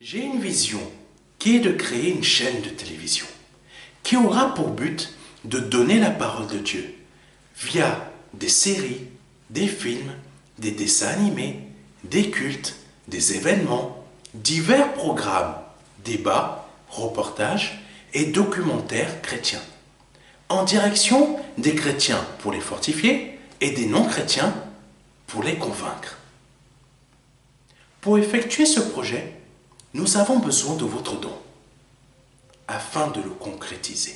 J'ai une vision qui est de créer une chaîne de télévision qui aura pour but de donner la parole de Dieu via des séries, des films, des dessins animés, des cultes, des événements, divers programmes, débats, reportages et documentaires chrétiens, en direction des chrétiens pour les fortifier et des non-chrétiens pour les convaincre. Pour effectuer ce projet, nous avons besoin de votre don afin de le concrétiser.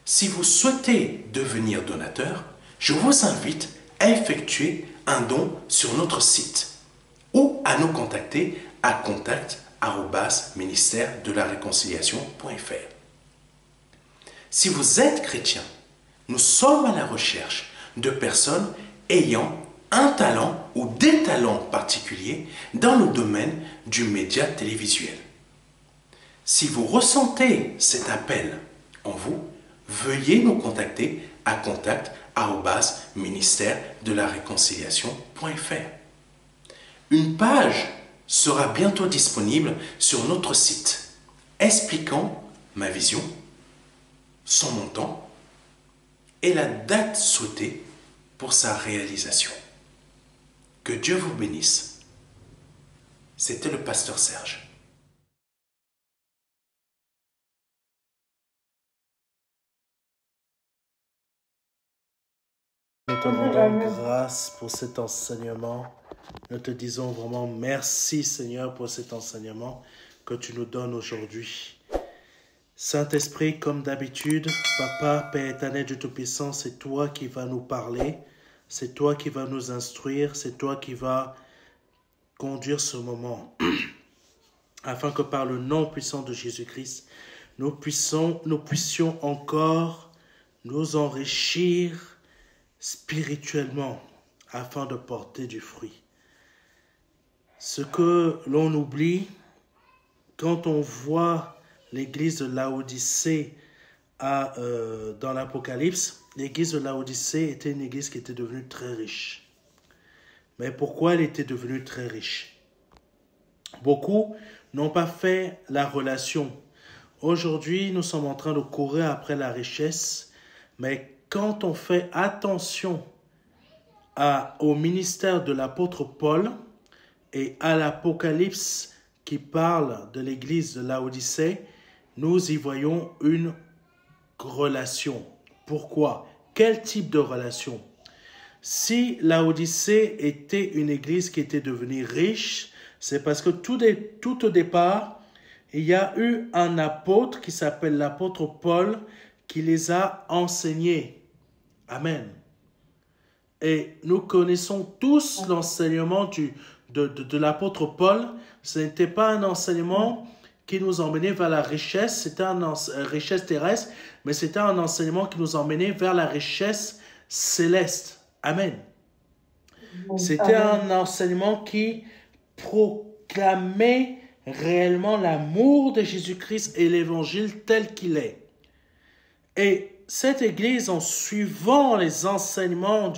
Si vous souhaitez devenir donateur, je vous invite à effectuer un don sur notre site ou à nous contacter à contact@ministère-de-la-réconciliation.fr. Si vous êtes chrétien, nous sommes à la recherche de personnes ayant un talent ou des talents particuliers dans le domaine du média télévisuel. Si vous ressentez cet appel en vous, veuillez nous contacter à contact@ministère-de-la-réconciliation.fr. Une page sera bientôt disponible sur notre site expliquant ma vision, son montant et la date souhaitée pour sa réalisation. Que Dieu vous bénisse. C'était le pasteur Serge. Nous te rendons grâce pour cet enseignement. Nous te disons vraiment merci Seigneur pour cet enseignement que tu nous donnes aujourd'hui. Saint-Esprit, comme d'habitude, Papa, Père éternel, Dieu Tout-Puissant, c'est toi qui vas nous parler, c'est toi qui vas nous instruire, c'est toi qui vas conduire ce moment, afin que par le nom puissant de Jésus-Christ, nous puissions encore nous enrichir spirituellement, afin de porter du fruit. Ce que l'on oublie, quand on voit l'église de Laodicée dans l'Apocalypse, l'église de Laodicée était une église qui était devenue très riche. Mais pourquoi elle était devenue très riche? Beaucoup n'ont pas fait la relation. Aujourd'hui, nous sommes en train de courir après la richesse, mais quand on fait attention au ministère de l'apôtre Paul et à l'Apocalypse qui parle de l'église de Laodicée, nous y voyons une relation. Pourquoi? Quel type de relation? Si Laodicée était une église qui était devenue riche, c'est parce que tout au départ, il y a eu un apôtre qui s'appelle l'apôtre Paul qui les a enseignés. Amen. Et nous connaissons tous l'enseignement de l'apôtre Paul. Ce n'était pas un enseignement qui nous emmenait vers la richesse, c'était une richesse terrestre, mais c'était un enseignement qui nous emmenait vers la richesse céleste. Amen. C'était un enseignement qui proclamait réellement l'amour de Jésus-Christ et l'évangile tel qu'il est. Et cette église, en suivant les enseignements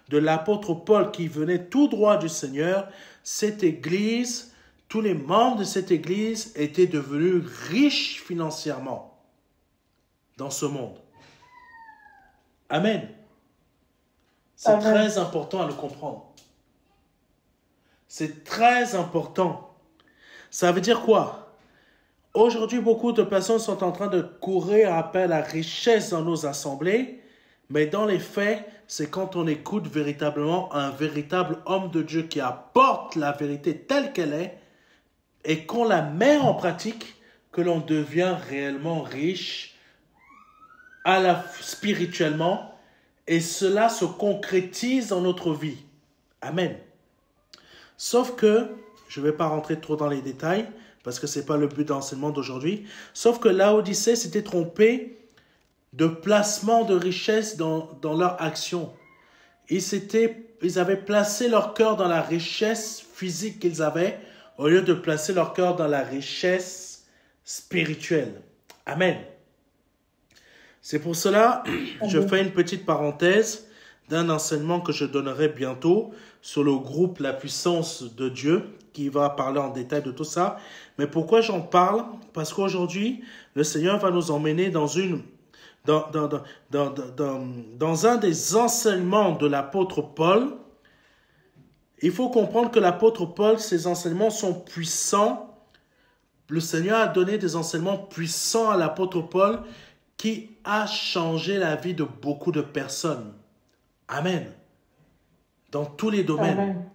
de l'apôtre Paul qui venait tout droit du Seigneur, cette église, tous les membres de cette église étaient devenus riches financièrement dans ce monde. Amen. C'est très important à le comprendre. C'est très important. Ça veut dire quoi? Aujourd'hui, beaucoup de personnes sont en train de courir après la richesse dans nos assemblées, mais dans les faits, c'est quand on écoute véritablement un véritable homme de Dieu qui apporte la vérité telle qu'elle est et qu'on la met en pratique, que l'on devient réellement riche spirituellement et cela se concrétise dans notre vie. Amen. Sauf que, je ne vais pas rentrer trop dans les détails, parce que ce n'est pas le but d'enseignement d'aujourd'hui. Sauf que Laodicée s'était trompé de placement de richesse dans leur action. Ils avaient placé leur cœur dans la richesse physique qu'ils avaient, au lieu de placer leur cœur dans la richesse spirituelle. Amen. C'est pour cela, je fais une petite parenthèse d'un enseignement que je donnerai bientôt sur le groupe La Puissance de Dieu, qui va parler en détail de tout ça. Mais pourquoi j'en parle? Parce qu'aujourd'hui, le Seigneur va nous emmener dans un des enseignements de l'apôtre Paul. Il faut comprendre que l'apôtre Paul, ses enseignements sont puissants. Le Seigneur a donné des enseignements puissants à l'apôtre Paul qui a changé la vie de beaucoup de personnes. Amen. Dans tous les domaines. Amen.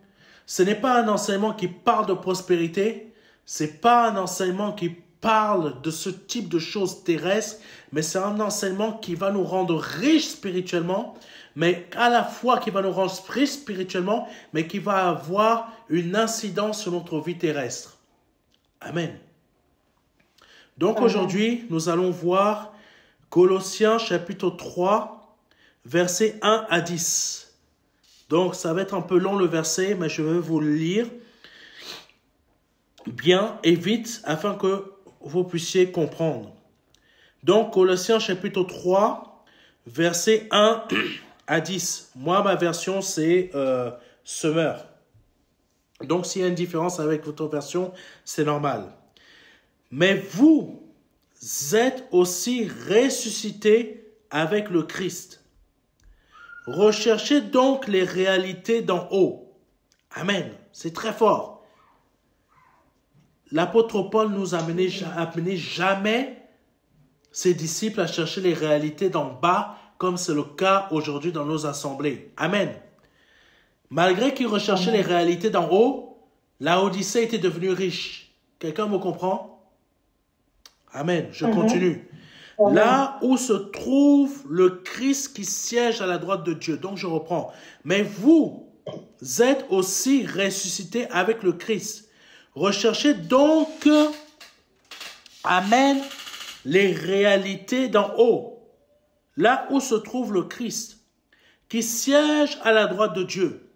Ce n'est pas un enseignement qui parle de prospérité. Ce n'est pas un enseignement qui parle de ce type de choses terrestres, mais c'est un enseignement qui va nous rendre riches spirituellement, mais à la fois qui va nous rendre riches spirituellement, mais qui va avoir une incidence sur notre vie terrestre. Amen. Donc aujourd'hui, nous allons voir Colossiens chapitre 3, versets 1 à 10. Donc ça va être un peu long le verset, mais je vais vous le lire bien et vite afin que vous puissiez comprendre. Donc Colossiens chapitre 3, versets 1 à 10. Moi, ma version, c'est Semeur. Donc s'il y a une différence avec votre version, c'est normal. Mais vous êtes aussi ressuscités avec le Christ. Recherchez donc les réalités d'en haut. Amen. C'est très fort. L'apôtre Paul nous a amené jamais ses disciples à chercher les réalités d'en bas, comme c'est le cas aujourd'hui dans nos assemblées. Amen. Malgré qu'ils recherchaient les réalités d'en haut, Laodicée était devenue riche. Quelqu'un me comprend? Amen. Je continue. Là où se trouve le Christ qui siège à la droite de Dieu. Donc je reprends. Mais vous êtes aussi ressuscités avec le Christ. Recherchez donc, amen, les réalités d'en haut. Là où se trouve le Christ qui siège à la droite de Dieu.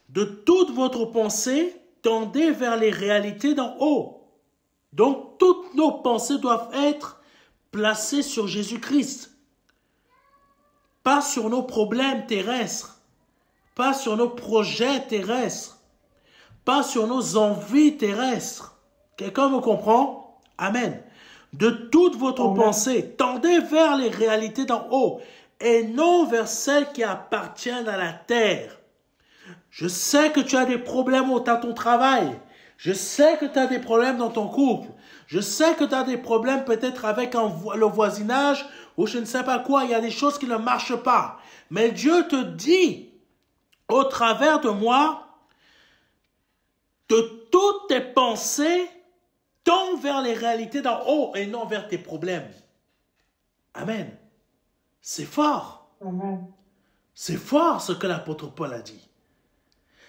De toute votre pensée, tendez vers les réalités d'en haut. Donc, toutes nos pensées doivent être placées sur Jésus-Christ. Pas sur nos problèmes terrestres. Pas sur nos projets terrestres. Pas sur nos envies terrestres. Quelqu'un me comprend? Amen. De toute votre pensée, tendez vers les réalités d'en haut et non vers celles qui appartiennent à la terre. Je sais que tu as des problèmes à ton travail. Je sais que tu as des problèmes dans ton couple. Je sais que tu as des problèmes peut-être avec le voisinage ou je ne sais pas quoi. Il y a des choses qui ne marchent pas. Mais Dieu te dit, au travers de moi, de toutes tes pensées, tends vers les réalités d'en haut et non vers tes problèmes. Amen. C'est fort. Amen. C'est fort ce que l'apôtre Paul a dit.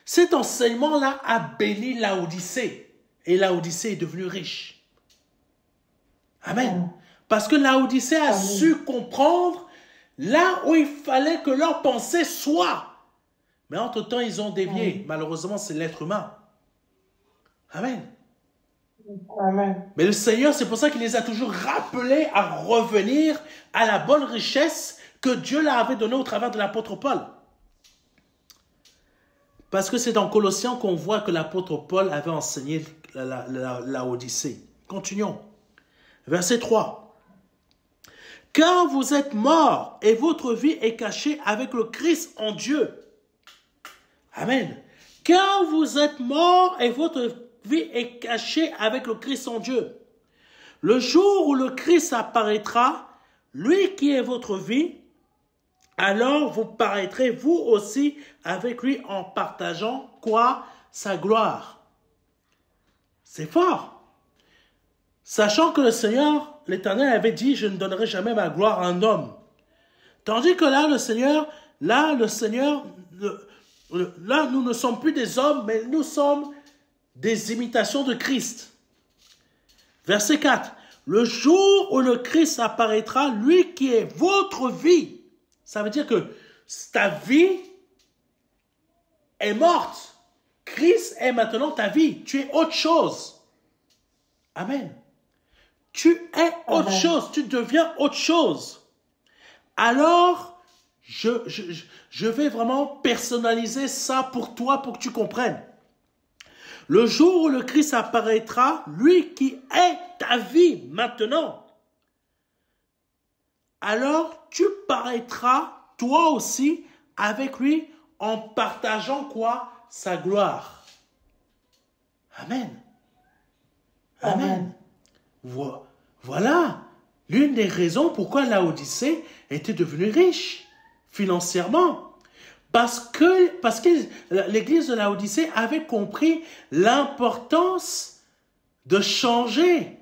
Cet enseignement-là a béni Laodicée. Et Laodicée est devenue riche. Amen. Parce que Laodicée a su comprendre là où il fallait que leur pensée soit. Mais entre-temps, ils ont dévié. Malheureusement, c'est l'être humain. Amen. Amen. Mais le Seigneur, c'est pour ça qu'il les a toujours rappelés à revenir à la bonne richesse que Dieu leur avait donnée au travers de l'apôtre Paul. Parce que c'est dans Colossiens qu'on voit que l'apôtre Paul avait enseigné la Odyssée. Continuons. Verset 3. Car vous êtes morts et votre vie est cachée avec le Christ en Dieu. Amen. Car vous êtes morts et votre vie est cachée avec le Christ en Dieu. Le jour où le Christ apparaîtra, lui qui est votre vie, alors vous paraîtrez vous aussi avec lui en partageant quoi? Sa gloire. C'est fort. Sachant que le Seigneur, l'Éternel avait dit, je ne donnerai jamais ma gloire à un homme. Tandis que là, le Seigneur, nous ne sommes plus des hommes, mais nous sommes des imitations de Christ. Verset 4. Le jour où le Christ apparaîtra, lui qui est votre vie. Ça veut dire que ta vie est morte. Christ est maintenant ta vie. Tu es autre chose. Amen. Tu es autre chose. Tu deviens autre chose. Alors, je vais vraiment personnaliser ça pour toi, pour que tu comprennes. Le jour où le Christ apparaîtra, lui qui est ta vie maintenant, alors tu paraîtras toi aussi avec lui en partageant quoi? Sa gloire. Amen. Amen. Voilà l'une des raisons pourquoi Laodicée était devenue riche financièrement. Parce que l'église de Laodicée avait compris l'importance de changer,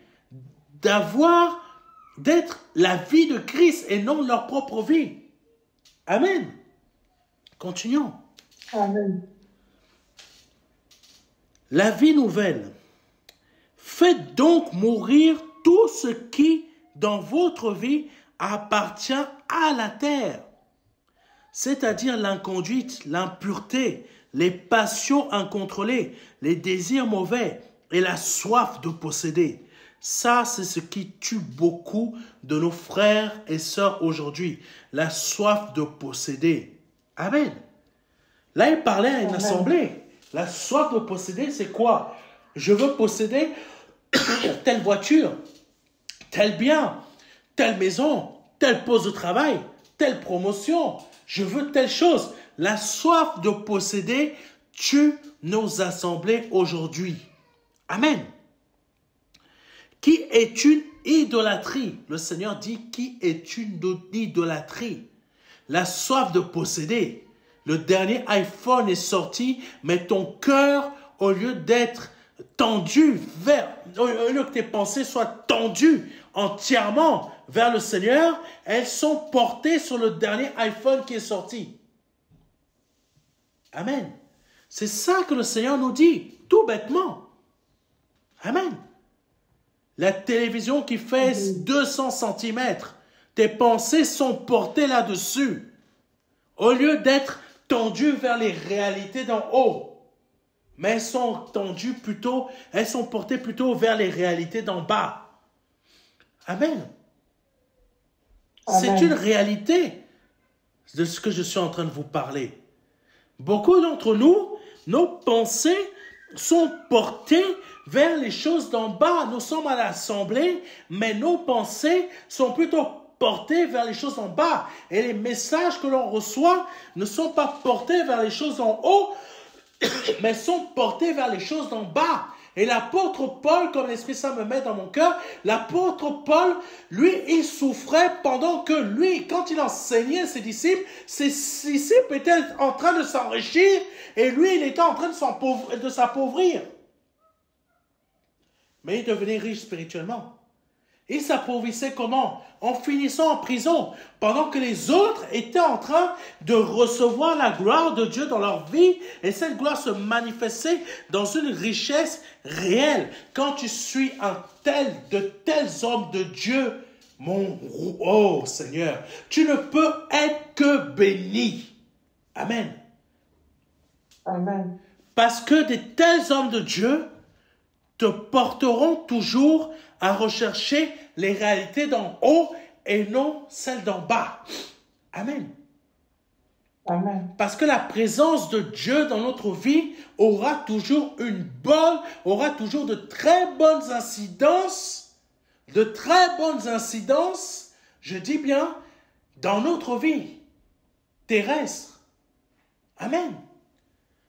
d'être la vie de Christ et non leur propre vie. Amen. Continuons. Amen. La vie nouvelle. Faites donc mourir tout ce qui, dans votre vie, appartient à la terre. C'est-à-dire l'inconduite, l'impureté, les passions incontrôlées, les désirs mauvais et la soif de posséder. Ça, c'est ce qui tue beaucoup de nos frères et sœurs aujourd'hui. La soif de posséder. Amen. Là, il parlait à une assemblée. La soif de posséder, c'est quoi? Je veux posséder telle voiture, tel bien, telle maison, tel poste de travail, telle promotion. Je veux telle chose. La soif de posséder tue nos assemblées aujourd'hui. Amen. Qui est une idolâtrie. Le Seigneur dit qui est une idolâtrie. La soif de posséder. Le dernier iPhone est sorti, mais ton cœur, au lieu d'être tendu au lieu que tes pensées soient tendues entièrement vers le Seigneur, elles sont portées sur le dernier iPhone qui est sorti. Amen. C'est ça que le Seigneur nous dit, tout bêtement. Amen. La télévision qui fait 200 cm, tes pensées sont portées là-dessus. Au lieu d'être tendues vers les réalités d'en haut. Mais elles sont portées plutôt vers les réalités d'en bas. Amen. C'est une réalité de ce que je suis en train de vous parler. Beaucoup d'entre nous, nos pensées sont portées vers les choses d'en bas. Nous sommes à l'assemblée, mais nos pensées sont plutôt portées vers les choses en bas. Et les messages que l'on reçoit ne sont pas portés vers les choses en haut, mais sont portés vers les choses d'en bas. Et l'apôtre Paul, comme l'Esprit Saint me met dans mon cœur, l'apôtre Paul, lui, il souffrait pendant que lui, quand il enseignait ses disciples étaient en train de s'enrichir et lui, il était en train de s'appauvrir. Mais il devenait riche spirituellement. Il s'appauvrissait comment? En finissant en prison, pendant que les autres étaient en train de recevoir la gloire de Dieu dans leur vie, et cette gloire se manifestait dans une richesse réelle. Quand tu suis de tels hommes de Dieu, oh Seigneur, tu ne peux être que béni. Amen. Amen. Parce que de tels hommes de Dieu te porteront toujours à rechercher les réalités d'en haut et non celles d'en bas. Amen. Amen. Parce que la présence de Dieu dans notre vie aura toujours de très bonnes incidences, je dis bien, dans notre vie terrestre. Amen.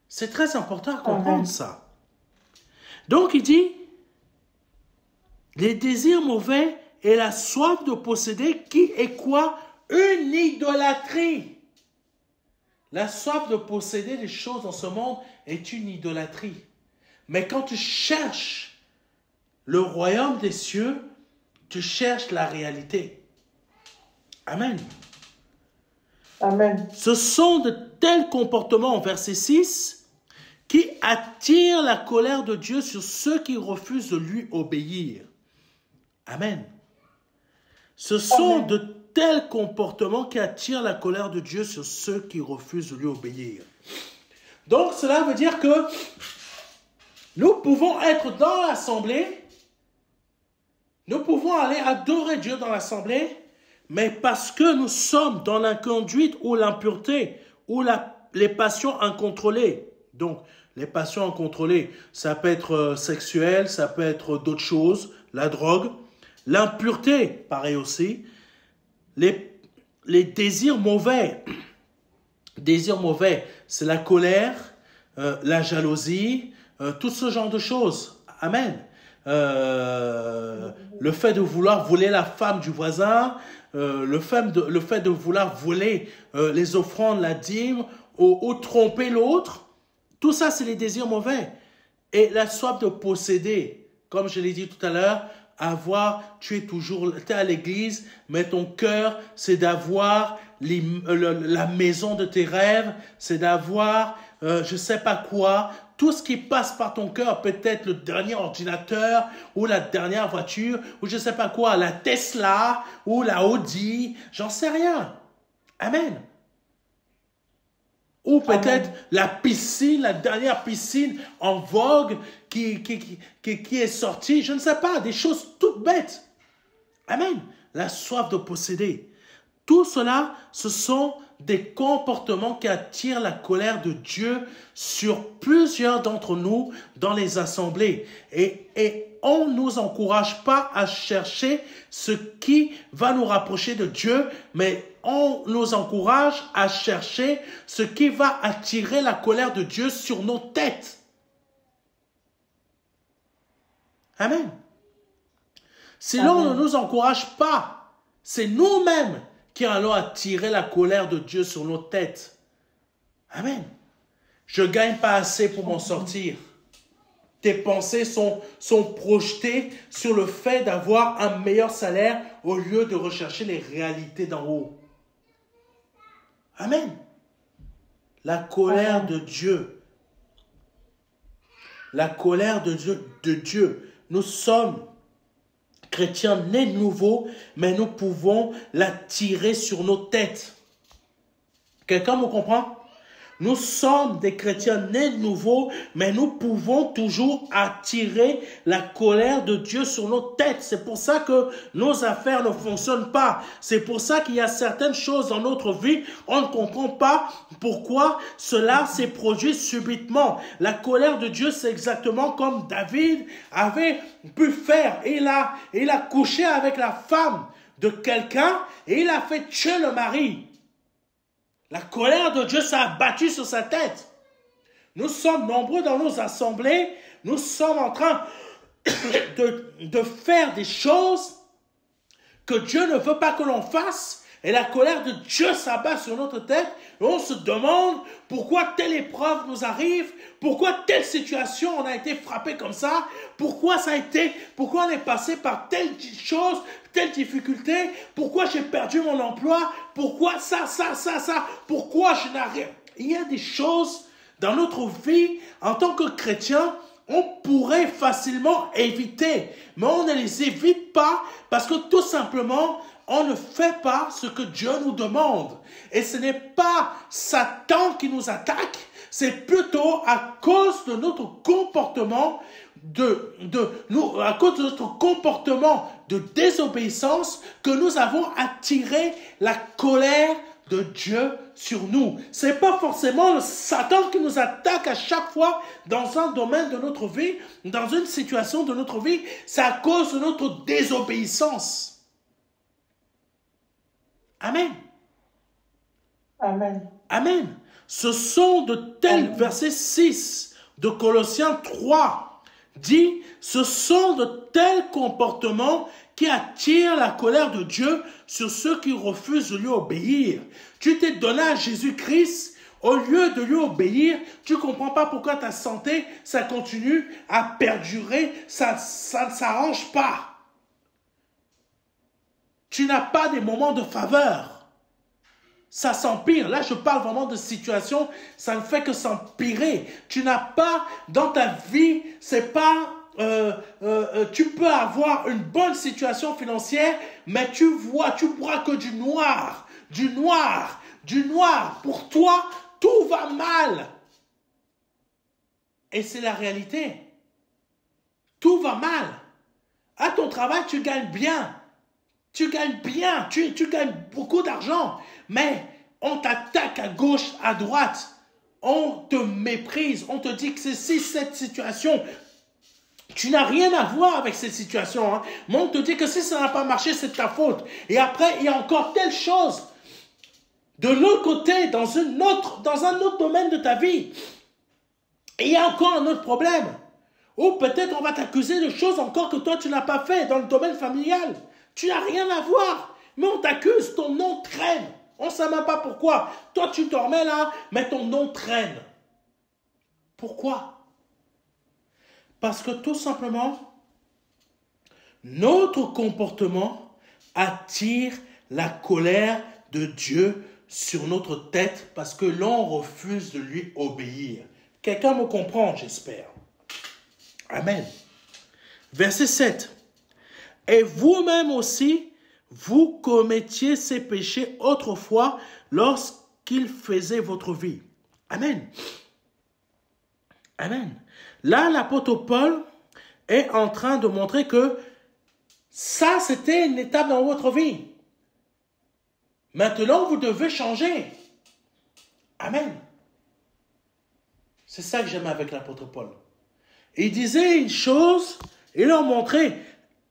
C'est très important à comprendre ça. Donc il dit, les désirs mauvais et la soif de posséder, qui est quoi? Une idolâtrie. La soif de posséder les choses dans ce monde est une idolâtrie. Mais quand tu cherches le royaume des cieux, tu cherches la réalité. Amen. Amen. Ce sont de tels comportements, verset 6, qui attirent la colère de Dieu sur ceux qui refusent de lui obéir. Amen. Ce sont de tels comportements qui attirent la colère de Dieu sur ceux qui refusent de lui obéir. Donc, cela veut dire que nous pouvons être dans l'assemblée, nous pouvons aller adorer Dieu dans l'assemblée, mais parce que nous sommes dans l'inconduite ou l'impureté ou les passions incontrôlées. Donc, les passions incontrôlées, ça peut être sexuel, ça peut être d'autres choses, la drogue. L'impureté, pareil aussi. Les désirs mauvais. Désirs mauvais, c'est la colère, la jalousie, tout ce genre de choses. Amen. Le fait de vouloir voler la femme du voisin, le fait de vouloir voler les offrandes, la dîme, ou tromper l'autre, tout ça, c'est les désirs mauvais. Et la soif de posséder, comme je l'ai dit tout à l'heure, tu es à l'église, mais ton cœur, c'est d'avoir la maison de tes rêves, c'est d'avoir, je sais pas quoi, tout ce qui passe par ton cœur, peut-être le dernier ordinateur, ou la dernière voiture, ou je sais pas quoi, la Tesla, ou la Audi, j'en sais rien. Amen. Ou peut-être la piscine, la dernière piscine en vogue qui est sortie. Je ne sais pas, des choses toutes bêtes. Amen. La soif de posséder. Tout cela, ce sont des comportements qui attirent la colère de Dieu sur plusieurs d'entre nous dans les assemblées. Et on ne nous encourage pas à chercher ce qui va nous rapprocher de Dieu, mais on nous encourage à chercher ce qui va attirer la colère de Dieu sur nos têtes. Amen. Si l'on ne nous encourage pas, c'est nous-mêmes qui allons attirer la colère de Dieu sur nos têtes. Amen. Je ne gagne pas assez pour m'en sortir. Tes pensées sont projetées sur le fait d'avoir un meilleur salaire au lieu de rechercher les réalités d'en haut. Amen. La colère de Dieu. La colère de Dieu. Nous sommes chrétiens nés de nouveau, mais nous pouvons l'attirer sur nos têtes. Quelqu'un me comprend? Nous sommes des chrétiens nés de nouveau, mais nous pouvons toujours attirer la colère de Dieu sur nos têtes. C'est pour ça que nos affaires ne fonctionnent pas. C'est pour ça qu'il y a certaines choses dans notre vie, on ne comprend pas pourquoi cela s'est produit subitement. La colère de Dieu, c'est exactement comme David avait pu faire. Il a couché avec la femme de quelqu'un et il a fait tuer le mari. La colère de Dieu s'est abattue sur sa tête. Nous sommes nombreux dans nos assemblées. Nous sommes en train de faire des choses que Dieu ne veut pas que l'on fasse. Et la colère de Dieu s'abat sur notre tête. Et on se demande pourquoi telle épreuve nous arrive. Pourquoi telle situation on a été frappé comme ça. Pourquoi on est passé par telle chose, telle difficulté. Pourquoi j'ai perdu mon emploi. Pourquoi ça. Pourquoi je n'arrive. Il y a des choses dans notre vie en tant que chrétien, on pourrait facilement éviter. Mais on ne les évite pas parce que tout simplement, on ne fait pas ce que Dieu nous demande. Et ce n'est pas Satan qui nous attaque, c'est plutôt à cause de notre comportement à cause de notre comportement de désobéissance que nous avons attiré la colère de Dieu sur nous. C'est pas forcément le Satan qui nous attaque à chaque fois dans un domaine de notre vie, dans une situation de notre vie, c'est à cause de notre désobéissance. Amen. Amen. Amen. Ce sont de tels, verset 6 de Colossiens 3, dit, ce sont de tels comportements qui attirent la colère de Dieu sur ceux qui refusent de lui obéir. Tu t'es donné à Jésus-Christ, au lieu de lui obéir, tu ne comprends pas pourquoi ta santé, ça continue à perdurer, ça ne s'arrange pas. Tu n'as pas des moments de faveur. Ça s'empire. Là, je parle vraiment de situation, ça ne fait que s'empirer. Tu n'as pas, dans ta vie, c'est pas, tu peux avoir une bonne situation financière, mais tu vois que du noir. Pour toi, tout va mal. Et c'est la réalité. Tout va mal. À ton travail, tu gagnes bien. Tu gagnes bien, tu gagnes beaucoup d'argent, mais on t'attaque à gauche, à droite. On te méprise, on te dit que c'est cette situation. Tu n'as rien à voir avec cette situation. Hein. Mais on te dit que si ça n'a pas marché, c'est de ta faute. Et après, il y a encore telle chose. De l'autre côté, dans un autre domaine de ta vie, il y a encore un autre problème. Ou peut-être on va t'accuser de choses encore que toi tu n'as pas fait dans le domaine familial. Tu n'as rien à voir. Mais on t'accuse, ton nom traîne. On ne sait même pas pourquoi. Toi tu dormais là, mais ton nom traîne. Pourquoi? Parce que tout simplement, notre comportement attire la colère de Dieu sur notre tête parce que l'on refuse de lui obéir. Quelqu'un me comprend, j'espère. Amen. Verset 7. Et vous-même aussi, vous commettiez ces péchés autrefois lorsqu'ils faisaient votre vie. Amen. Amen. Là, l'apôtre Paul est en train de montrer que ça, c'était une étape dans votre vie. Maintenant, vous devez changer. Amen. C'est ça que j'aime avec l'apôtre Paul. Il disait une chose, il leur montrait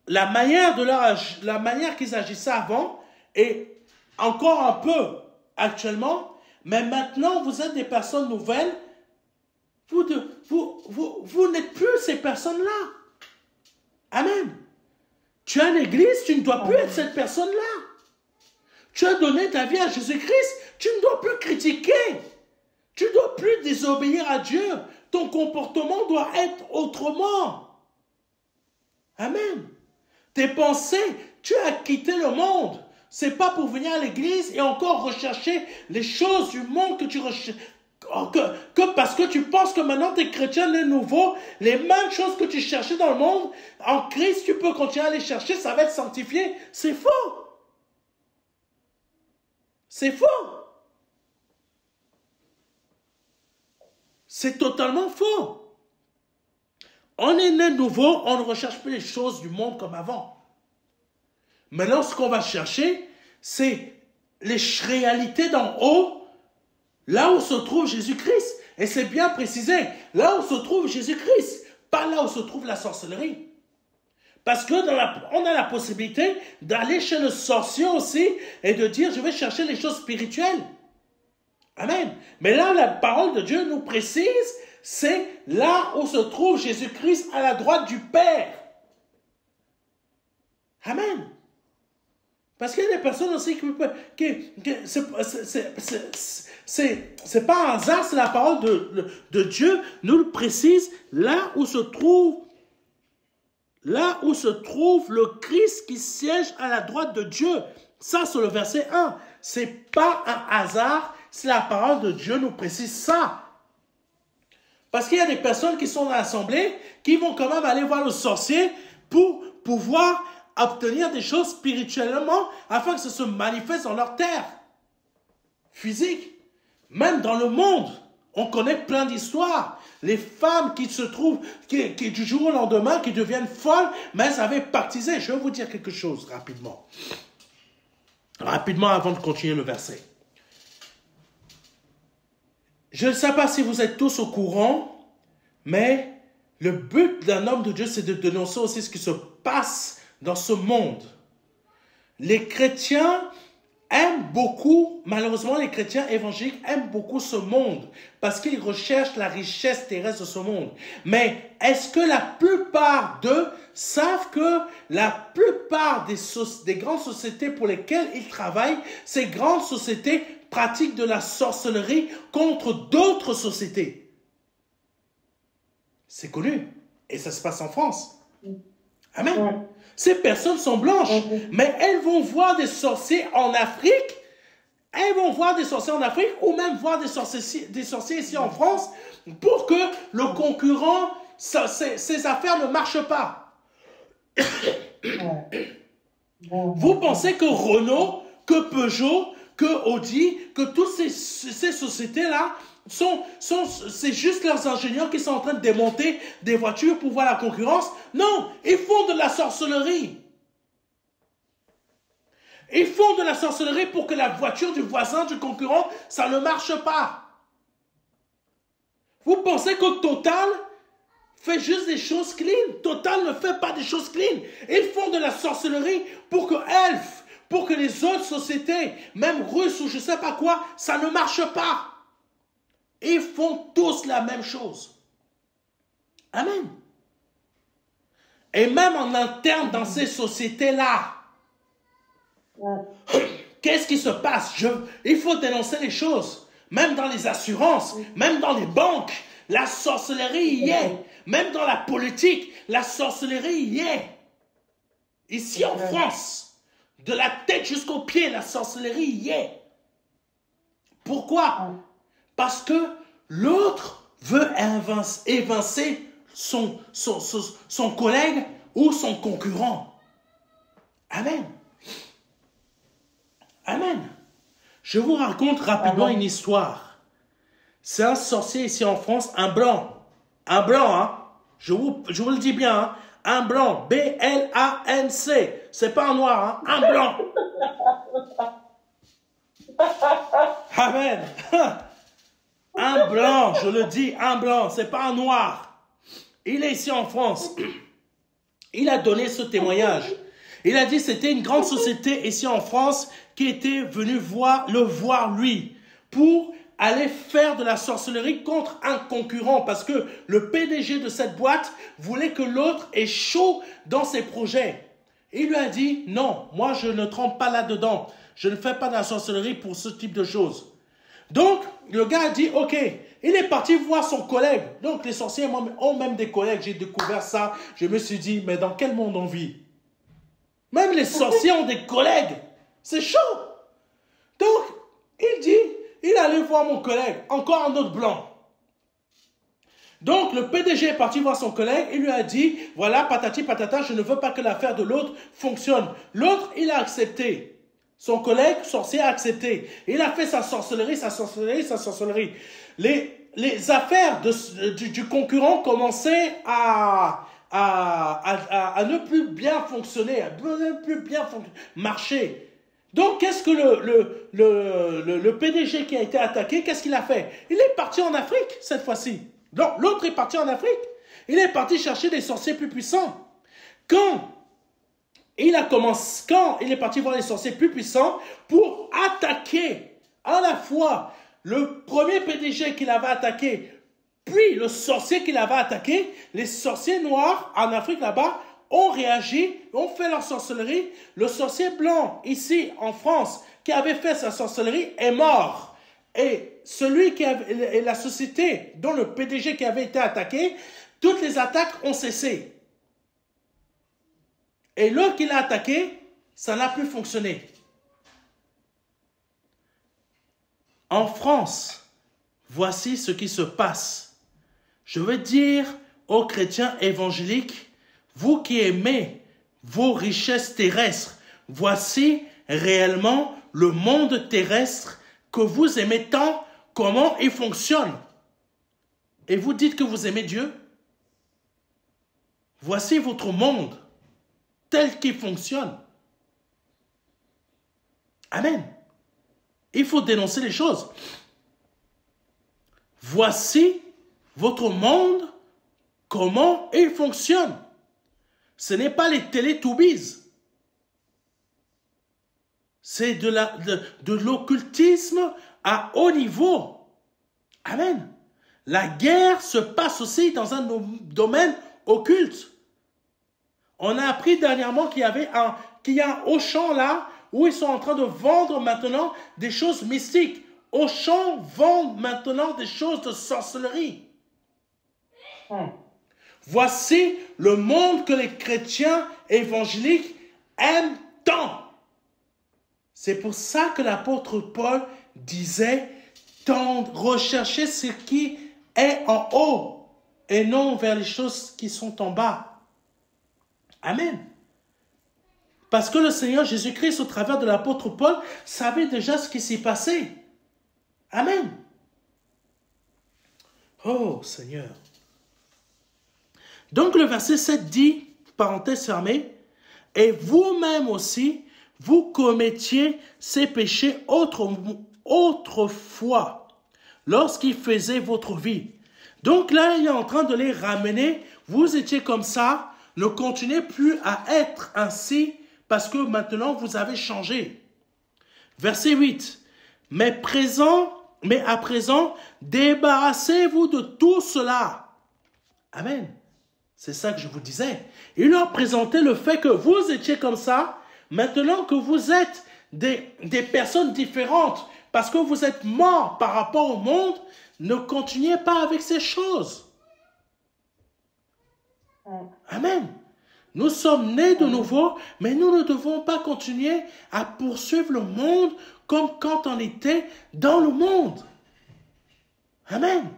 la manière qu'ils agissaient avant et encore un peu actuellement, mais maintenant, vous êtes des personnes nouvelles. Vous n'êtes plus ces personnes-là. Amen. Tu as l'église, tu ne dois plus être cette personne-là. Tu as donné ta vie à Jésus-Christ, tu ne dois plus critiquer. Tu ne dois plus désobéir à Dieu. Ton comportement doit être autrement. Amen. Tes pensées, tu as quitté le monde. Ce n'est pas pour venir à l'église et encore rechercher les choses du monde que tu recherches. Parce que tu penses que maintenant tu es chrétien de nouveau, les mêmes choses que tu cherchais dans le monde, en Christ, tu peux continuer à les chercher, ça va être sanctifié. C'est faux. C'est faux. C'est totalement faux. On est né nouveau, on ne recherche plus les choses du monde comme avant. Maintenant, ce qu'on va chercher, c'est les réalités d'en haut, là où se trouve Jésus-Christ. Et c'est bien précisé, là où se trouve Jésus-Christ, pas là où se trouve la sorcellerie. Parce que on a la possibilité d'aller chez le sorcier aussi et de dire, je vais chercher les choses spirituelles. Amen. Mais là, la parole de Dieu nous précise, c'est là où se trouve Jésus-Christ à la droite du Père. Amen. Parce qu'il y a des personnes aussi c'est pas un hasard, c'est la parole de Dieu nous le précise, là où se trouve le Christ qui siège à la droite de Dieu. Ça, c'est le verset 1. C'est pas un hasard, c'est la parole de Dieu nous précise ça. Parce qu'il y a des personnes qui sont dans l'assemblée, qui vont quand même aller voir le sorcier pour pouvoir obtenir des choses spirituellement afin que ça se manifeste dans leur terre physique. Même dans le monde, on connaît plein d'histoires. Les femmes qui se trouvent, qui du jour au lendemain, qui deviennent folles, mais elles avaient baptisé. Je vais vous dire quelque chose rapidement. Rapidement avant de continuer le verset. Je ne sais pas si vous êtes tous au courant, mais le but d'un homme de Dieu, c'est de dénoncer aussi ce qui se passe dans ce monde. Les chrétiens aiment beaucoup, malheureusement les chrétiens évangéliques aiment beaucoup ce monde parce qu'ils recherchent la richesse terrestre de ce monde. Mais est-ce que la plupart d'eux savent que la plupart des grandes sociétés pour lesquelles ils travaillent, ces grandes sociétés pratiquent de la sorcellerie contre d'autres sociétés? C'est connu et ça se passe en France. Amen. Ouais. Ces personnes sont blanches, mais elles vont voir des sorciers en Afrique. Elles vont voir des sorciers en Afrique ou même voir des sorciers ici en France pour que le concurrent, ses affaires ne marchent pas. Vous pensez que Renault, que Peugeot, que Audi, que toutes ces sociétés-là, c'est juste leurs ingénieurs qui sont en train de démonter des voitures pour voir la concurrence? Non, ils font de la sorcellerie. Ils font de la sorcellerie pour que la voiture du voisin, du concurrent, ça ne marche pas. Vous pensez que Total fait juste des choses clean? Total ne fait pas des choses clean. Ils font de la sorcellerie pour que Elf, pour que les autres sociétés, même russes ou je ne sais pas quoi, ça ne marche pas. Ils font tous la même chose. Amen. Et même en interne dans ces sociétés-là, qu'est-ce qui se passe? Il faut dénoncer les choses. Même dans les assurances, même dans les banques, la sorcellerie y est. Même dans la politique, la sorcellerie y est. Ici en France, de la tête jusqu'aux pieds, la sorcellerie y est. Pourquoi? Parce que l'autre veut évincer son collègue ou son concurrent. Amen. Amen. Je vous raconte rapidement une histoire. C'est un sorcier ici en France, un blanc. Un blanc, hein. Je vous le dis bien, hein. Un blanc. B-L-A-N-C. C'est pas un noir, hein. Un blanc. Amen. Un blanc, je le dis, un blanc. C'est pas un noir. Il est ici en France. Il a donné ce témoignage. Il a dit que c'était une grande société ici en France qui était venue le voir lui pour aller faire de la sorcellerie contre un concurrent parce que le PDG de cette boîte voulait que l'autre échoue dans ses projets. Il lui a dit non, moi je ne trempe pas là-dedans. Je ne fais pas de la sorcellerie pour ce type de choses. Donc le gars a dit ok. Il est parti voir son collègue. Donc les sorciers ont même des collègues. J'ai découvert ça. Je me suis dit mais dans quel monde on vit? Même les sorciers ont des collègues. C'est chaud. Donc, il est allé voir mon collègue, encore un autre blanc. Donc, le PDG est parti voir son collègue, il lui a dit, voilà, patati patata, je ne veux pas que l'affaire de l'autre fonctionne. L'autre, il a accepté. Son collègue sorcier a accepté. Il a fait sa sorcellerie. Les affaires du concurrent commençaient à ne plus bien fonctionner, à ne plus bien marcher. Donc, qu'est-ce que le PDG qui a été attaqué, qu'est-ce qu'il a fait? Il est parti en Afrique, cette fois-ci. Donc, l'autre est parti en Afrique. Il est parti chercher des sorciers plus puissants. Quand il est parti voir les sorciers plus puissants pour attaquer à la fois le premier PDG qu'il avait attaqué, puis le sorcier qu'il avait attaqué, les sorciers noirs en Afrique là-bas ont réagi, ont fait leur sorcellerie. Le sorcier blanc, ici en France, qui avait fait sa sorcellerie, est mort. Et la société dont le PDG qui avait été attaqué, toutes les attaques ont cessé. Et l'autre qui l'a attaqué, ça n'a plus fonctionné. En France, voici ce qui se passe. Je veux dire aux chrétiens évangéliques, vous qui aimez vos richesses terrestres, voici réellement le monde terrestre que vous aimez tant, comment il fonctionne. Et vous dites que vous aimez Dieu. Voici votre monde tel qu'il fonctionne. Amen. Il faut dénoncer les choses. Voici votre monde, comment il fonctionne. Ce n'est pas les Télétubbies. C'est de l'occultisme à haut niveau. Amen. La guerre se passe aussi dans un domaine occulte. On a appris dernièrement qu'il y a un Auchan là, où ils sont en train de vendre maintenant des choses mystiques. Auchan vend maintenant des choses de sorcellerie. Voici le monde que les chrétiens évangéliques aiment tant. C'est pour ça que l'apôtre Paul disait recherchez ce qui est en haut et non vers les choses qui sont en bas. Amen. Parce que le Seigneur Jésus-Christ, au travers de l'apôtre Paul, savait déjà ce qui s'y passait. Amen. Oh Seigneur. Donc le verset 7 dit, parenthèse fermée, et vous-même aussi, vous commettiez ces péchés autrefois, lorsqu'ils faisaient votre vie. Donc là, il est en train de les ramener. Vous étiez comme ça, ne continuez plus à être ainsi, parce que maintenant, vous avez changé. Verset 8. Mais à présent, débarrassez-vous de tout cela. Amen. C'est ça que je vous disais. Il leur présentait le fait que vous étiez comme ça, maintenant que vous êtes des personnes différentes, parce que vous êtes morts par rapport au monde, ne continuez pas avec ces choses. Amen. Nous sommes nés de nouveau, mais nous ne devons pas continuer à poursuivre le monde comme quand on était dans le monde. Amen.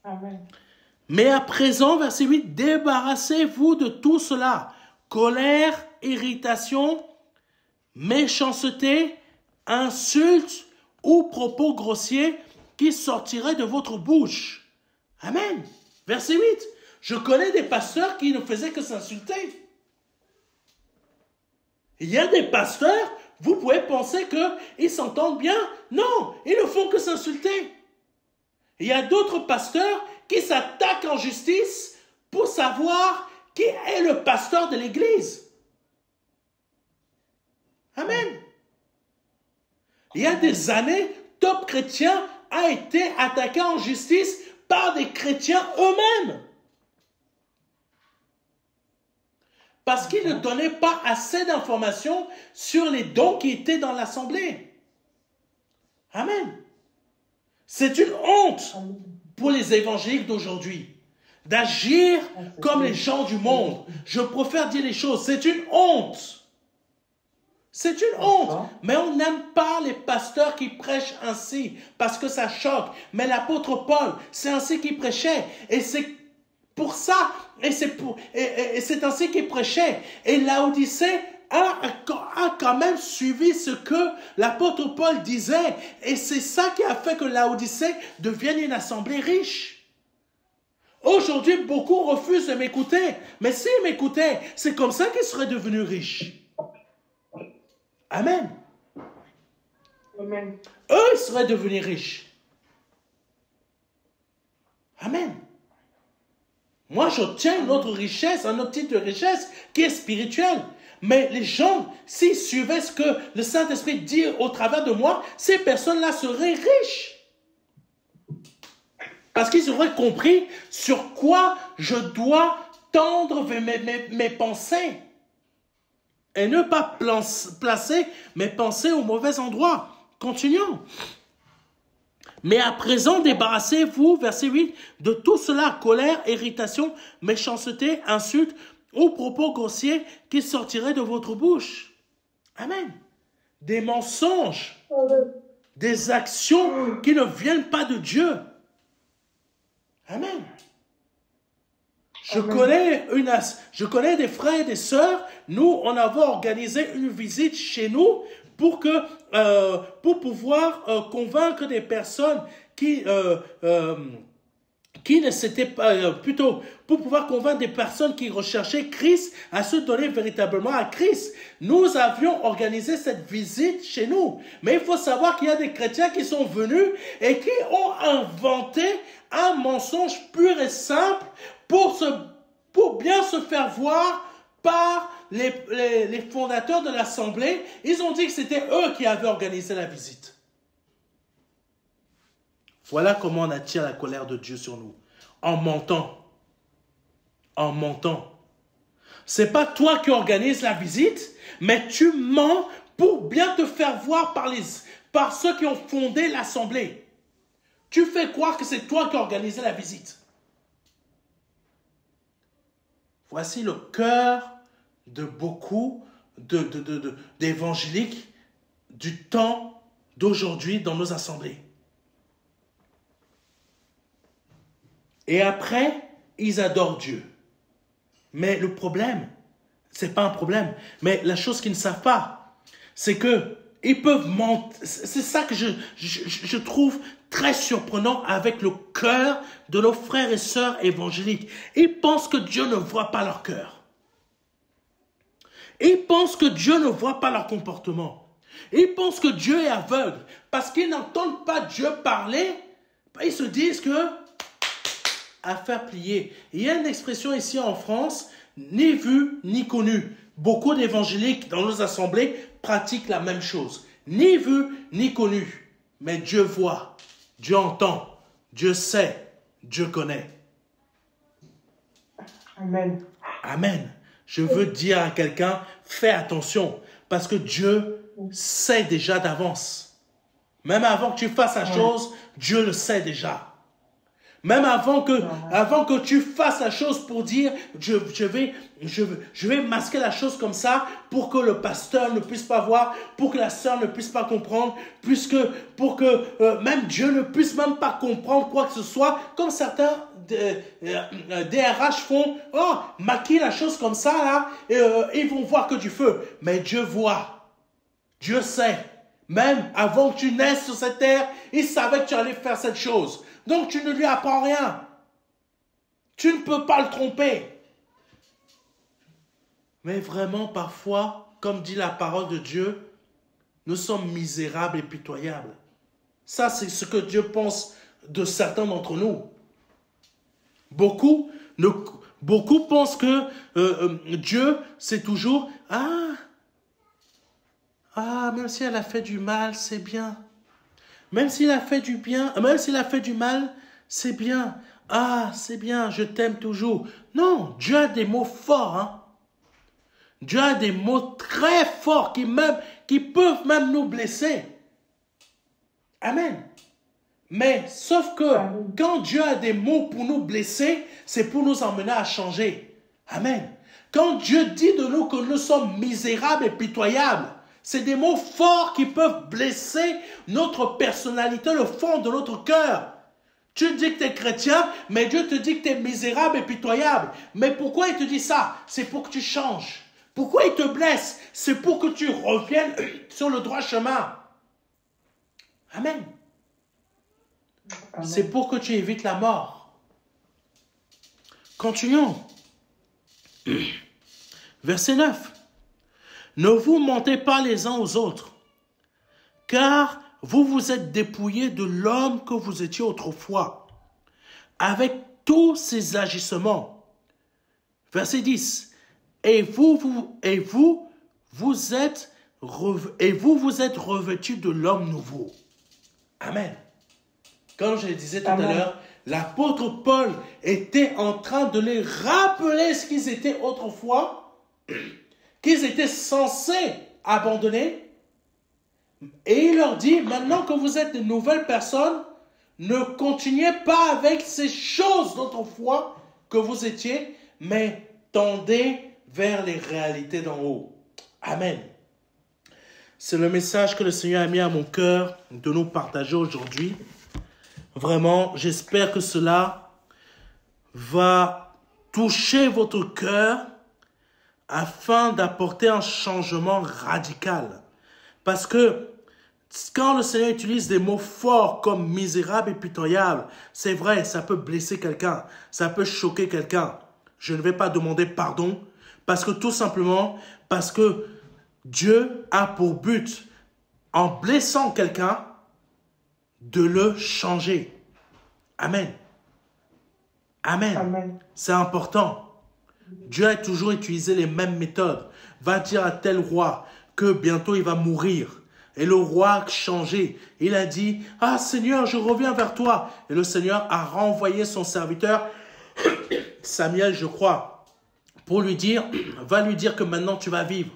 Amen. Mais à présent, verset 8, débarrassez-vous de tout cela. Colère, irritation, méchanceté, insultes ou propos grossiers qui sortiraient de votre bouche. Amen. Verset 8. Je connais des pasteurs qui ne faisaient que s'insulter. Il y a des pasteurs, vous pouvez penser qu'ils s'entendent bien. Non, ils ne font que s'insulter. Il y a d'autres pasteurs qui s'attaquent en justice pour savoir qui est le pasteur de l'église. Amen. Il y a des années, Top Chrétien a été attaqué en justice par des chrétiens eux-mêmes. Parce qu'ils ne donnaient pas assez d'informations sur les dons qui étaient dans l'assemblée. Amen. C'est une honte pour les évangéliques d'aujourd'hui d'agir comme les gens du monde. Je préfère dire les choses. C'est une honte. C'est une honte. Mais on n'aime pas les pasteurs qui prêchent ainsi parce que ça choque. Mais l'apôtre Paul, c'est ainsi qu'il prêchait. Et c'est pour ça, et c'est ainsi qu'il prêchait. Et Laodicée a quand même suivi ce que l'apôtre Paul disait. Et c'est ça qui a fait que Laodicée devienne une assemblée riche. Aujourd'hui, beaucoup refusent de m'écouter. Mais s'ils m'écoutaient, c'est comme ça qu'ils seraient devenus riches. Amen. Amen. Eux, ils seraient devenus riches. Amen. Moi, j'obtiens une autre richesse, un autre type de richesse qui est spirituelle. Mais les gens, s'ils suivaient ce que le Saint-Esprit dit au travers de moi, ces personnes-là seraient riches. Parce qu'ils auraient compris sur quoi je dois tendre mes pensées. Et ne pas placer mes pensées au mauvais endroit. Continuons. Mais à présent, débarrassez-vous, verset 8, de tout cela, colère, irritation, méchanceté, insulte ou propos grossiers qui sortiraient de votre bouche. Amen. Des mensonges, des actions qui ne viennent pas de Dieu. Amen. Je connais des frères et des sœurs, nous, on avait organisé une visite chez nous pour pouvoir convaincre des personnes qui ne s'étaient pas, plutôt, pour pouvoir convaincre des personnes qui recherchaient Christ à se donner véritablement à Christ. Nous avions organisé cette visite chez nous. Mais il faut savoir qu'il y a des chrétiens qui sont venus et qui ont inventé un mensonge pur et simple pour bien se faire voir par les fondateurs de l'Assemblée. Ils ont dit que c'était eux qui avaient organisé la visite. Voilà comment on attire la colère de Dieu sur nous. En mentant. En mentant. C'est pas toi qui organise la visite, mais tu mens pour bien te faire voir par ceux qui ont fondé l'Assemblée. Tu fais croire que c'est toi qui as organisé la visite. Voici le cœur de beaucoup d'évangéliques du temps d'aujourd'hui dans nos assemblées. Et après, ils adorent Dieu. Mais le problème, c'est pas un problème, mais la chose qu'ils ne savent pas, c'est que ils peuvent mentir. C'est ça que je trouve très surprenant avec le cœur de nos frères et sœurs évangéliques. Ils pensent que Dieu ne voit pas leur cœur. Ils pensent que Dieu ne voit pas leur comportement. Ils pensent que Dieu est aveugle. Parce qu'ils n'entendent pas Dieu parler, ils se disent que affaire pliée. Il y a une expression ici en France, ni vu ni connu. Beaucoup d'évangéliques dans nos assemblées pratiquent la même chose. Ni vu ni connu. Mais Dieu voit, Dieu entend, Dieu sait, Dieu connaît. Amen. Amen. Je veux dire à quelqu'un, fais attention, parce que Dieu sait déjà d'avance. Même avant que tu fasses la chose, Dieu le sait déjà. Même avant que tu fasses la chose pour dire, je vais masquer la chose comme ça pour que le pasteur ne puisse pas voir, pour que la sœur ne puisse pas comprendre, pour que même Dieu ne puisse même pas comprendre quoi que ce soit, comme certains DRH font, oh, maquille la chose comme ça là, et ils vont voir que du feu. Mais Dieu voit, Dieu sait. Même avant que tu naisses sur cette terre, il savait que tu allais faire cette chose. Donc tu ne lui apprends rien. Tu ne peux pas le tromper. Mais vraiment, parfois, comme dit la parole de Dieu, nous sommes misérables et pitoyables. Ça, c'est ce que Dieu pense de certains d'entre nous. Beaucoup pensent que Dieu, c'est toujours « Ah, même si elle a fait du mal, c'est bien. Même s'il a fait du bien, même s'il a fait du mal, c'est bien. Ah, c'est bien, je t'aime toujours. » Non, Dieu a des mots forts. Hein? Dieu a des mots très forts qui peuvent même nous blesser. Amen. Mais sauf que quand Dieu a des mots pour nous blesser, c'est pour nous emmener à changer. Amen. Quand Dieu dit de nous que nous sommes misérables et pitoyables, c'est des mots forts qui peuvent blesser notre personnalité, le fond de notre cœur. Tu dis que tu es chrétien, mais Dieu te dit que tu es misérable et pitoyable. Mais pourquoi il te dit ça? C'est pour que tu changes. Pourquoi il te blesse? C'est pour que tu reviennes sur le droit chemin. Amen. C'est pour que tu évites la mort. Continuons. Verset 9. Ne vous mentez pas les uns aux autres, car vous vous êtes dépouillés de l'homme que vous étiez autrefois, avec tous ses agissements. Verset 10. Et vous vous êtes revêtus de l'homme nouveau. Amen. Comme je le disais tout à l'heure, l'apôtre Paul était en train de les rappeler ce qu'ils étaient autrefois, qu'ils étaient censés abandonner. Et il leur dit, maintenant que vous êtes de nouvelles personnes, ne continuez pas avec ces choses d'autrefois que vous étiez, mais tendez vers les réalités d'en haut. Amen. C'est le message que le Seigneur a mis à mon cœur de nous partager aujourd'hui. Vraiment, j'espère que cela va toucher votre cœur afin d'apporter un changement radical. Parce que quand le Seigneur utilise des mots forts comme misérable et pitoyable, c'est vrai, ça peut blesser quelqu'un, ça peut choquer quelqu'un. Je ne vais pas demander pardon parce que tout simplement, parce que Dieu a pour but, en blessant quelqu'un, de le changer. Amen. Amen. Amen. C'est important. Dieu a toujours utilisé les mêmes méthodes. Va dire à tel roi que bientôt il va mourir. Et le roi a changé. Il a dit, « Ah Seigneur, je reviens vers toi. » Et le Seigneur a renvoyé son serviteur, Samuel, je crois, pour lui dire, va lui dire que maintenant tu vas vivre.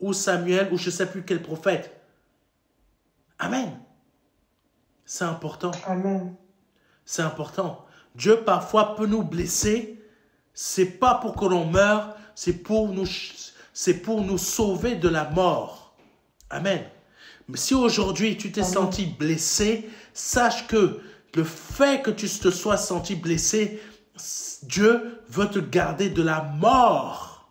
Ou Samuel, ou je ne sais plus quel prophète. Amen. C'est important. Amen. C'est important. Dieu parfois peut nous blesser. C'est pas pour que l'on meure, c'est pour nous sauver de la mort. Amen. Mais si aujourd'hui tu t'es senti blessé, sache que le fait que tu te sois senti blessé, Dieu veut te garder de la mort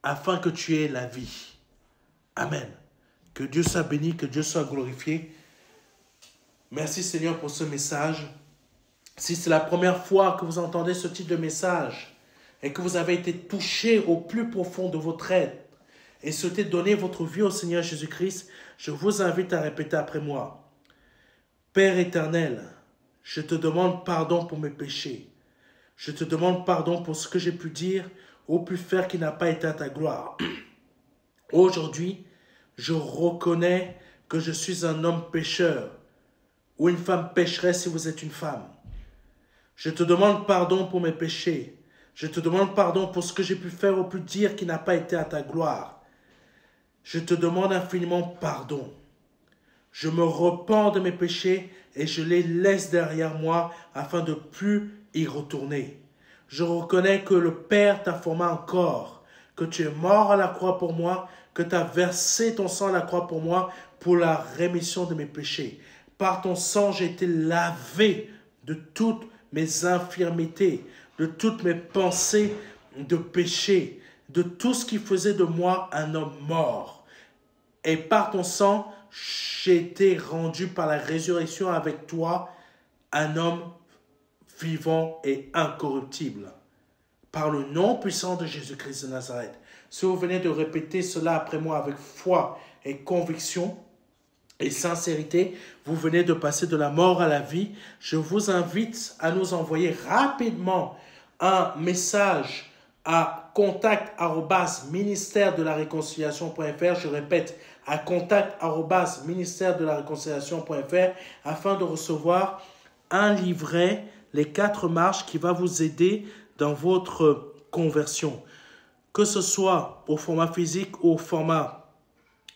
afin que tu aies la vie. Amen. Que Dieu soit béni, que Dieu soit glorifié. Merci Seigneur pour ce message. Si c'est la première fois que vous entendez ce type de message, et que vous avez été touché au plus profond de votre être et souhaitez donner votre vie au Seigneur Jésus-Christ, je vous invite à répéter après moi. Père éternel, je te demande pardon pour mes péchés. Je te demande pardon pour ce que j'ai pu dire ou pu faire qui n'a pas été à ta gloire. Aujourd'hui, je reconnais que je suis un homme pécheur ou une femme pécheresse si vous êtes une femme. Je te demande pardon pour mes péchés. Je te demande pardon pour ce que j'ai pu faire ou pu dire qui n'a pas été à ta gloire. Je te demande infiniment pardon. Je me repens de mes péchés et je les laisse derrière moi afin de plus y retourner. Je reconnais que le Père t'a formé encore, que tu es mort à la croix pour moi, que tu as versé ton sang à la croix pour moi pour la rémission de mes péchés. Par ton sang, j'ai été lavé de toutes mes infirmités, de toutes mes pensées de péché, de tout ce qui faisait de moi un homme mort. Et par ton sang, j'ai été rendu par la résurrection avec toi un homme vivant et incorruptible. Par le nom puissant de Jésus-Christ de Nazareth. Si vous venez de répéter cela après moi avec foi et conviction et sincérité, vous venez de passer de la mort à la vie. Je vous invite à nous envoyer rapidement un message à contact@ministère-de-la-réconciliation.fr. Je répète, à contact@ministère-de-la-réconciliation.fr afin de recevoir un livret, les 4 marches qui va vous aider dans votre conversion. Que ce soit au format physique ou au format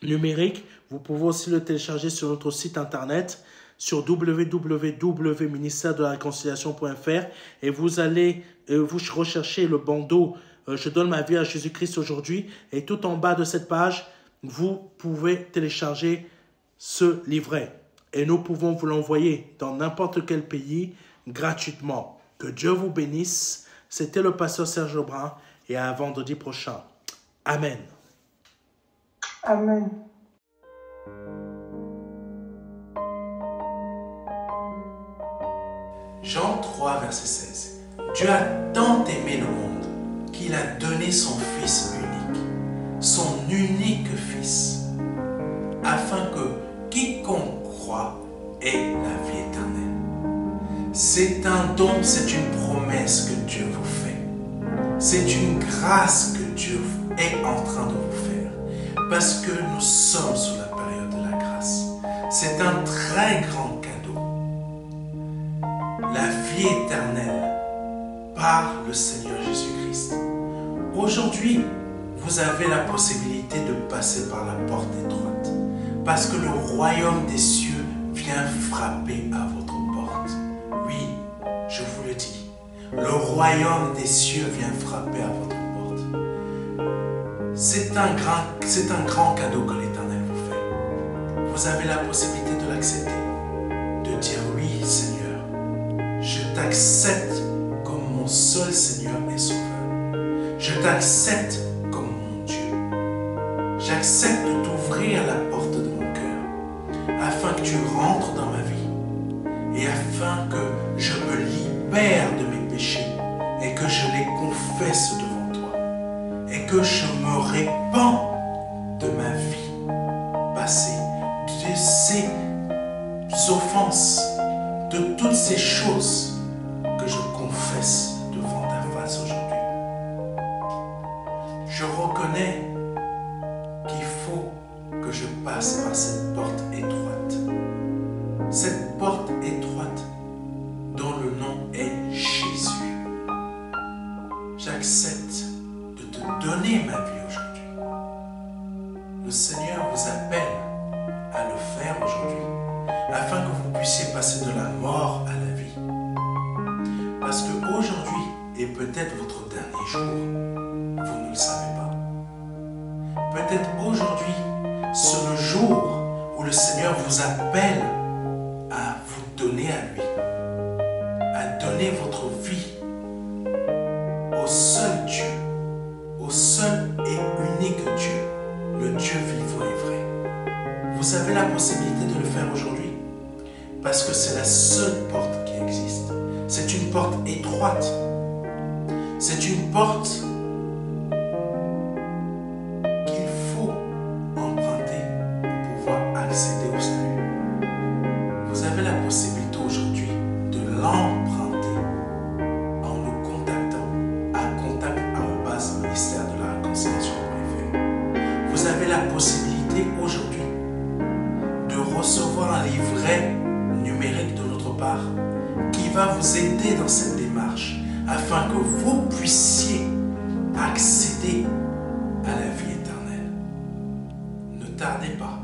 numérique, vous pouvez aussi le télécharger sur notre site internet sur www.ministère-de-la-réconciliation.fr et vous allez vous rechercher le bandeau Je donne ma vie à Jésus-Christ aujourd'hui et tout en bas de cette page, vous pouvez télécharger ce livret et nous pouvons vous l'envoyer dans n'importe quel pays gratuitement. Que Dieu vous bénisse. C'était le pasteur Serge Lebrun et à vendredi prochain. Amen. Amen. Jean 3, verset 16. Dieu a tant aimé le monde qu'il a donné son Fils unique Fils, afin que quiconque croit ait la vie éternelle. C'est un don, c'est une promesse que Dieu vous fait. C'est une grâce que Dieu est en train de vous faire. Parce que nous sommes sous la période de la grâce. C'est un très grand cadeau. La vie éternelle par le Seigneur Jésus-Christ. Aujourd'hui, vous avez la possibilité de passer par la porte étroite. Parce que le royaume des cieux vient frapper à votre porte. Oui, je vous le dis. Le royaume des cieux vient frapper à votre porte. C'est un grand cadeau que l'Éternel vous fait. Vous avez la possibilité de l'accepter. De dire oui, Seigneur, je t'accepte comme mon seul Seigneur et Sauveur. Je t'accepte comme mon Dieu. J'accepte de t'ouvrir la porte de mon cœur afin que tu rentres dans ma vie et afin que je me libère de mes péchés et que je les confesse devant toi et que je me répands de ma vie passée, de ces offenses, de toutes ces choses que je confesse devant ta face aujourd'hui. Je reconnais qu'il faut que je passe par cette porte étroite. Cette porte étroite dont le nom est Jésus. J'accepte de te donner ma vie aujourd'hui. Le Seigneur vous appelle à le faire aujourd'hui afin que vous puissiez passer de la mort à la vie. Parce qu'aujourd'hui est peut-être votre dernier jour. Vous ne le savez pas. Peut-être aujourd'hui, c'est le jour où le Seigneur vous appelle à vous donner à lui, à donner votre vie au seul Dieu, au seul et unique Dieu, le Dieu vivant et vrai. Vous avez la possibilité de le faire aujourd'hui parce que c'est la seule porte qui existe. C'est une porte étroite. C'est une porte qu'il faut emprunter pour pouvoir accéder au salut. Vous avez la possibilité aujourd'hui de l'emprunter en nous contactant à contact@ministère-de-la-réconciliation.fr. Vous avez la possibilité aujourd'hui de recevoir un livret numérique de notre part qui va vous aider dans cette démarche afin que vous puissiez accéder à la vie éternelle. Ne tardez pas.